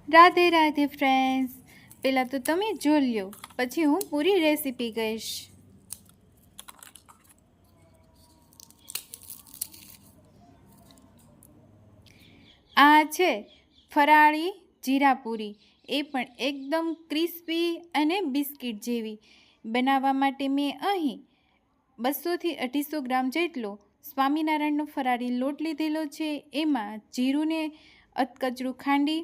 Radhe Radhe friends, પહેલાં તો તમે જોઈ લ્યો, પછી હું પૂરી રેસીપી કહીશ. આ છે ફરાળી જીરાપુરી, એ પણ એકદમ ક્રિસ્પી અને બિસ્કિટ જેવી. બનાવવા માટે મેં અહીં 200થી 250 ગ્રામ જેટલો સ્વામિનારાયણનો ફરાળી લોટ લીધેલો છે. એમાં જીરુંને અધકચરું ખાંડી,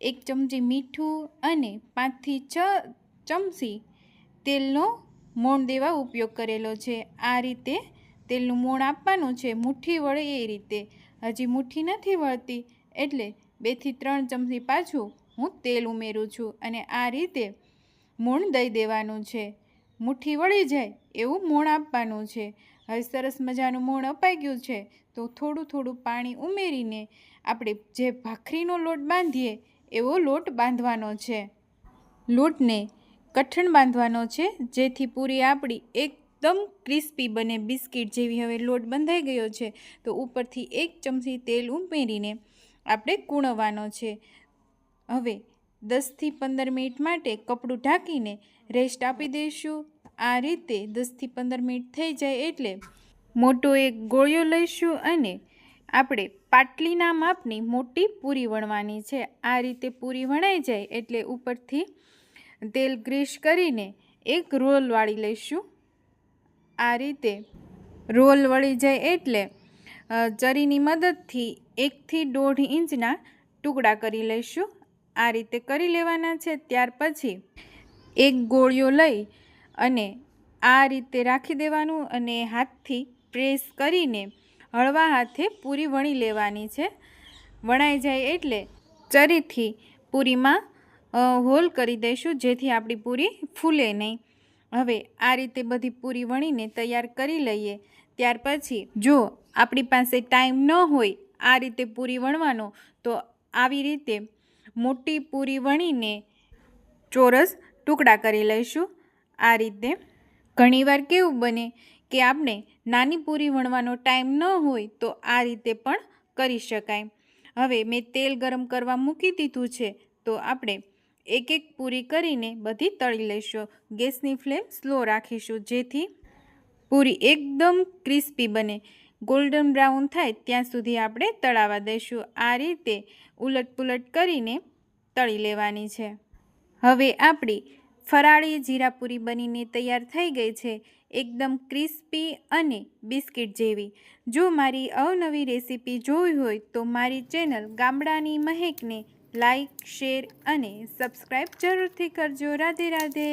1 ચમચી મીઠું અને 5 થી 6 ચમચી તેલનો મોણ દેવા ઉપયોગ કરેલો છે. આ રીતે તેલનું મોણ આપવાનું છે, મુઠ્ઠી વળે એ રીતે. હજી મુઠ્ઠી નથી વળતી એટલે 2 થી 3 ચમચી પાછું હું તેલ ઉમેરું છું અને આ રીતે મોણ દઈ દેવાનું છે. મુઠ્ઠી વળી જાય એવું મોણ આપવાનું છે. હવે સરસ મજાનું મોણ અપાઈ ગયું છે તો થોડું થોડું પાણી ઉમેરીને આપણે જે ભાખરીનો લોટ બાંધીએ એવો લોટ બાંધવાનો છે. લોટને કઠણ બાંધવાનો છે જેથી પૂરી આપણી એકદમ ક્રિસ્પી બને, બિસ્કિટ જેવી. હવે લોટ બંધાઈ ગયો છે તો ઉપરથી 1 ચમચી તેલ ઉમેરીને આપણે કૂણવવાનો છે. હવે 10 થી 15 મિનિટ માટે કપડું ઢાંકીને રેસ્ટ આપી દઈશું. આ રીતે 10 થી 15 મિનિટ થઈ જાય એટલે મોટો એક ગોળિયો લઈશું અને આપણે પાટલીના માપની મોટી પૂરી વણવાની છે. આ રીતે પૂરી વણાઈ જાય એટલે ઉપરથી તેલ ગ્રીસ કરીને એક રોલ વાળી લઈશું. આ રીતે રોલ વળી જાય એટલે ચરીની મદદથી 1 થી 1.5 ઇંચના ટુકડા કરી લઈશું. આ રીતે કરી લેવાના છે. ત્યાર પછી એક ગોળિયો લઈ અને આ રીતે રાખી દેવાનું અને હાથથી પ્રેસ કરીને હળવા હાથે પૂરી વણી લેવાની છે. વણાઈ જાય એટલે ચરીથી પૂરીમાં હોલ કરી દઈશું જેથી આપણી પૂરી ફૂલે નહીં. હવે આ રીતે બધી પૂરી વણીને તૈયાર કરી લઈએ. ત્યાર પછી જો આપણી પાસે ટાઈમ ન હોય આ રીતે પૂરી વણવાનો તો આવી રીતે મોટી પૂરી વણીને ચોરસ ટુકડા કરી લઈશું. આ રીતે ઘણીવાર કેવું બને કે આપણે નાની પૂરી વણવાનો ટાઈમ ન હોય તો આ રીતે પણ કરી શકાય. હવે મેં તેલ ગરમ કરવા મૂકી દીધું છે તો આપણે એક એક પૂરી કરીને બધી તળી લઈશું. ગેસની ફ્લેમ સ્લો રાખીશું જેથી પૂરી એકદમ ક્રિસ્પી બને. ગોલ્ડન બ્રાઉન થાય ત્યાં સુધી આપણે તળાવા દઈશું. આ રીતે ઉલટ કરીને તળી લેવાની છે. હવે આપણી ફરાળી જીરાપુરી બનીને તૈયાર થઈ ગઈ છે, એકદમ ક્રિસ્પી અને બિસ્કિટ જેવી. જો મારી અવનવી રેસીપી જોઈ હોય તો મારી ચેનલ ગામડાની મહેકને લાઈક, શેર અને સબસ્ક્રાઈબ જરૂરથી કરજો. રાધે રાધે.